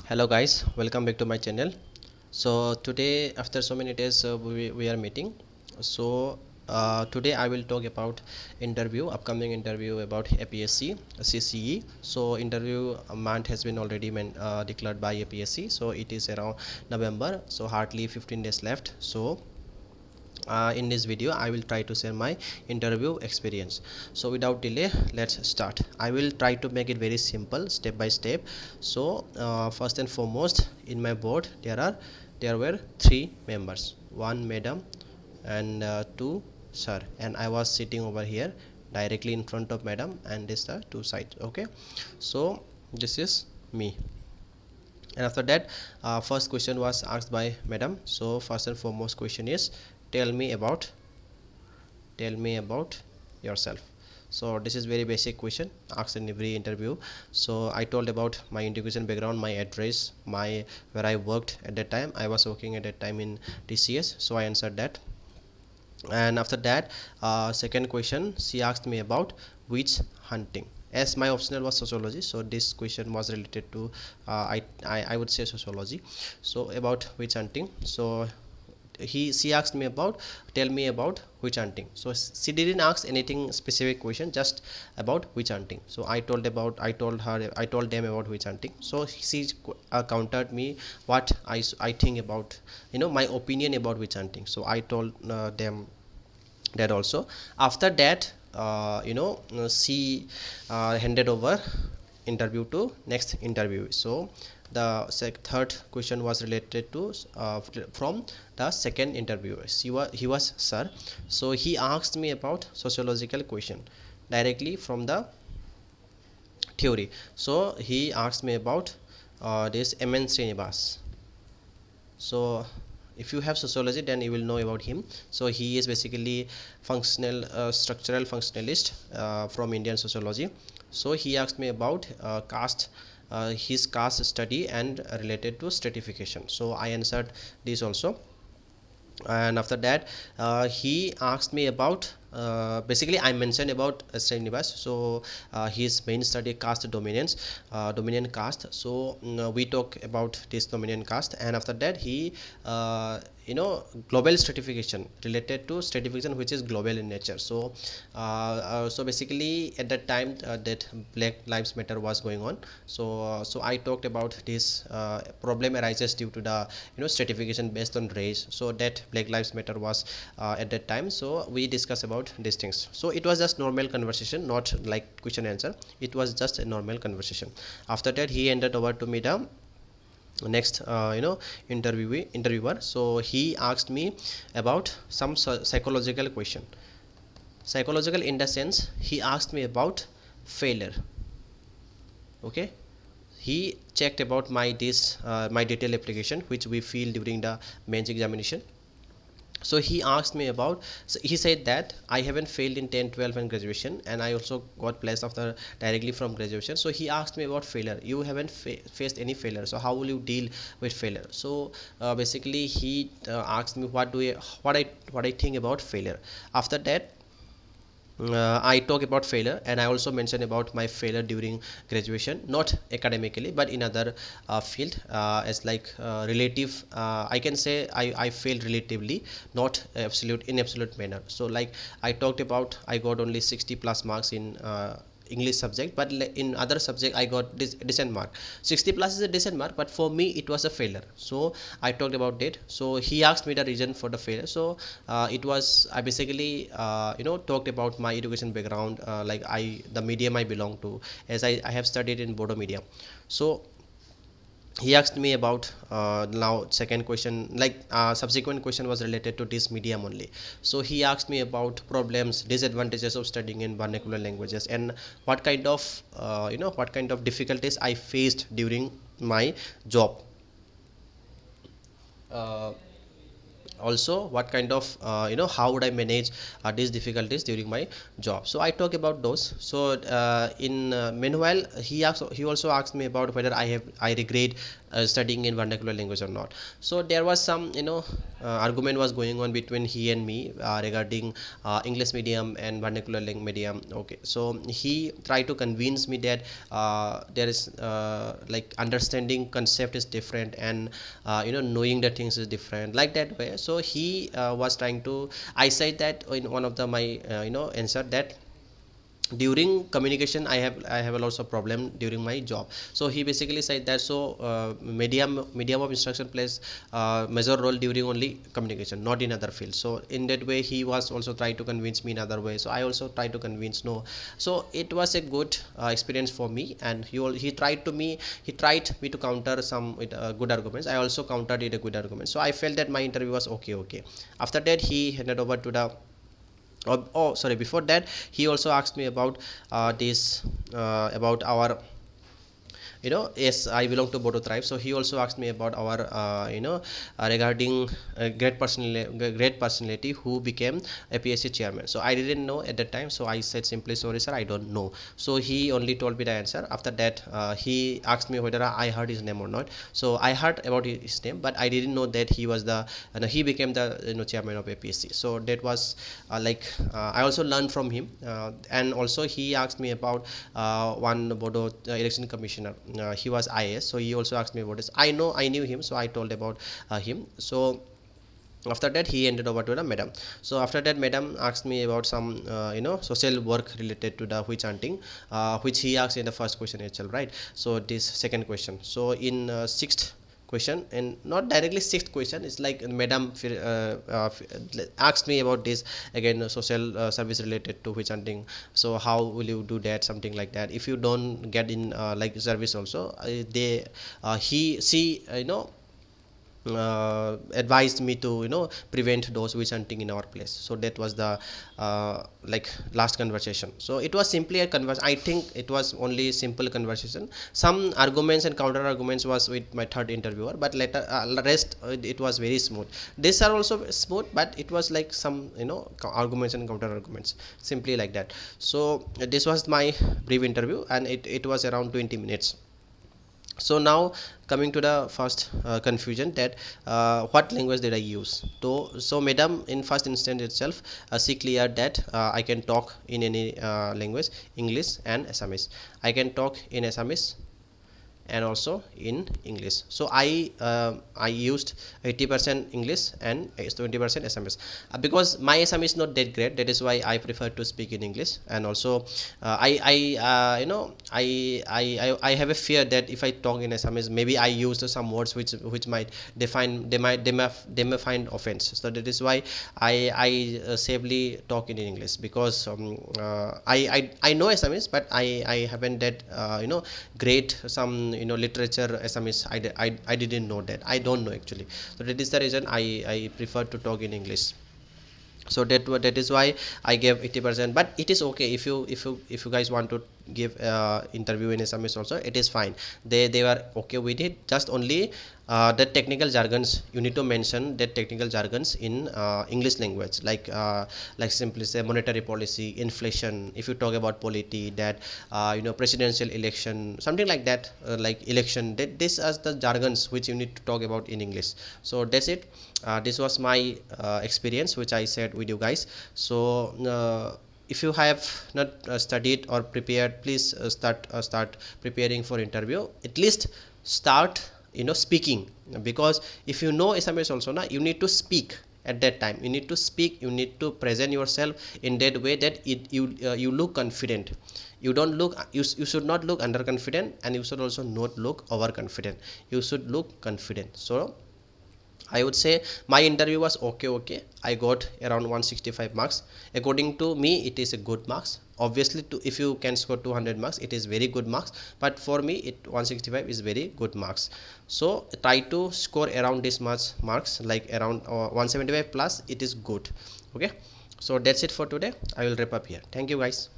Hello guys, welcome back to my channel. So today after so many days we are meeting. So today I will talk about upcoming interview about APSC CCE. So interview month has been already declared by APSC, so it is around November, so hardly 15 days left. So in this video I will try to share my interview experience. So without delay, let's start. I will try to make it very simple, step by step. So first and foremost, in my board there were three members, one madam and two sir, and I was sitting over here directly in front of madam, and this the two sides. Okay, so this is me. And after that, first question was asked by madam. So first and foremost question is, tell me about yourself. So this is very basic question asked in every interview. So I told about my education background, my address, my where I worked at that time. I was working at that time in TCS, so I answered that. And after that, second question, she asked me about witch hunting. As my optional was sociology, so this question was related to I would say sociology. So about witch hunting. So she asked me about, tell me about witch hunting. So she didn't ask anything specific question, just about witch hunting. So I told them about witch hunting. So she countered me what I think about, my opinion about witch hunting. So I told them that also. After that, she handed over interview to next interview. So the third question was related to from the second interviewer. He was sir. So he asked me about sociological question directly from the theory. So he asked me about this MN Srinivas. So if you have sociology, then you will know about him. So he is basically functional structural functionalist from Indian sociology. So he asked me about caste, his caste study and related to stratification. So I answered this also. And after that, he asked me about, basically I mentioned about Srinivas. So his main study caste dominance, dominant caste. So we talk about this dominant caste. And after that, he global stratification, related to stratification which is global in nature. So so basically at that time, that Black Lives Matter was going on. So I talked about this problem arises due to the stratification based on race. So that Black Lives Matter was at that time. So we discuss about these things. So it was just normal conversation, not like question answer. It was just a normal conversation. After that, he handed over to me the next interviewer. So he asked me about some psychological question. Psychological in the sense, he asked me about failure. Okay, he checked about my detailed application which we feel during the mains examination. So he asked me about, so he said that I haven't failed in 10, 12 and graduation, and I also got placed after directly from graduation. So he asked me about failure. You haven't faced any failure, so how will you deal with failure? So basically he asked me what I think about failure. After that, I talk about failure, and I also mention about my failure during graduation, not academically but in other field, as like relative, I can say I failed relatively, not absolute manner. So like I talked about, I got only 60 plus marks in English subject, but in other subject I got this decent mark. 60 plus is a decent mark, but for me it was a failure. So I talked about it. So he asked me the reason for the failure. So it was, I basically talked about my education background, like the medium I belong to, as I have studied in Bodo medium. So he asked me about, now second question, like subsequent question was related to this medium only. So he asked me about problems, disadvantages of studying in vernacular languages, and what kind of what kind of difficulties I faced during my job. uh, also what kind of how would I manage these difficulties during my job. So I talk about those. So in meanwhile, he also asked me about whether I regret studying in vernacular language or not. So there was some argument was going on between he and me regarding English medium and vernacular medium. Okay, so he tried to convince me that there is like understanding concept is different, and knowing the things is different, like that way. So he was trying to, I said that in one of the my answer, that during communication I have a lots of problem during my job. So he basically said that, so medium of instruction plays major role during only communication, not in other fields. So in that way he was also trying to convince me in other way, so I also tried to convince no. So it was a good experience for me, and he tried me to counter some with good arguments. I also countered it a good argument, so I felt that my interview was okay. After that he handed over to the, oh sorry, before that he also asked me about this about our, yes, I belong to Bodo tribe. So he also asked me about our regarding a great personality who became APSC chairman. So I didn't know at that time, so I said simply, sorry sir, I don't know. So he only told me the answer. After that he asked me whether I heard his name or not. So I heard about his name, but I didn't know that he was the he became the chairman of APSC. So that was I also learned from him, and also he asked me about one Bodo election commissioner. He was IAS, so he also asked me about this. I knew him, so I told about him. So after that he handed over to the madam. So after that madam asked me about some social work related to the witch hunting, which he asked in the first question itself, right? So this second question, so in sixth question, and not directly sixth question, it's like madam asked me about this again, social service related to witch hunting. So how will you do that, something like that, if you don't get in like service also, they he she advised me to prevent those witch hunting in our place. So that was the like last conversation. So it was simply a I think it was only simple conversation. Some arguments and counter arguments was with my third interviewer, but later rest it was very smooth. These are also smooth, but it was like some arguments and counter arguments, simply like that. So this was my brief interview, and it was around 20 minutes. So now coming to the first confusion, that what language did I use. So madam in first instance itself, she cleared that I can talk in any language, English and Assamese. I can talk in Assamese and also in English. So I used 80% English and 20% SMS, because my SMS is not that great. That is why I prefer to speak in English. And also I have a fear that if I talk in SMS, maybe I used some words which might they may find offense. So that is why I safely talk in English, because I know SMS, but I haven't that great some literature SMS. I didn't know that. I don't know actually. So that is the reason I prefer to talk in English. So that is why I gave 80%. But it is okay if you guys want to give interview in SMS also, it is fine. They were okay with it. Just only the technical jargons, you need to mention that technical jargons in English language, like simply say monetary policy, inflation. If you talk about polity, that presidential election, something like that, like election, that these are the jargons which you need to talk about in English. So that's it. This was my experience which I shared with you guys. So if you have not studied or prepared, please start preparing for interview. At least start speaking, because if you know SMS also now, you need to speak at that time. You need to speak, you need to present yourself in that way that you look confident. You don't look, you should not look underconfident, and you should also not look overconfident. You should look confident. So I would say my interview was okay. I got around 165 marks. According to me, it is a good marks. Obviously, if you can score 200 marks, it is very good marks. But for me, 165 is very good marks. So try to score around this much marks, like around 175 plus. It is good. Okay. So that's it for today. I will wrap up here. Thank you guys.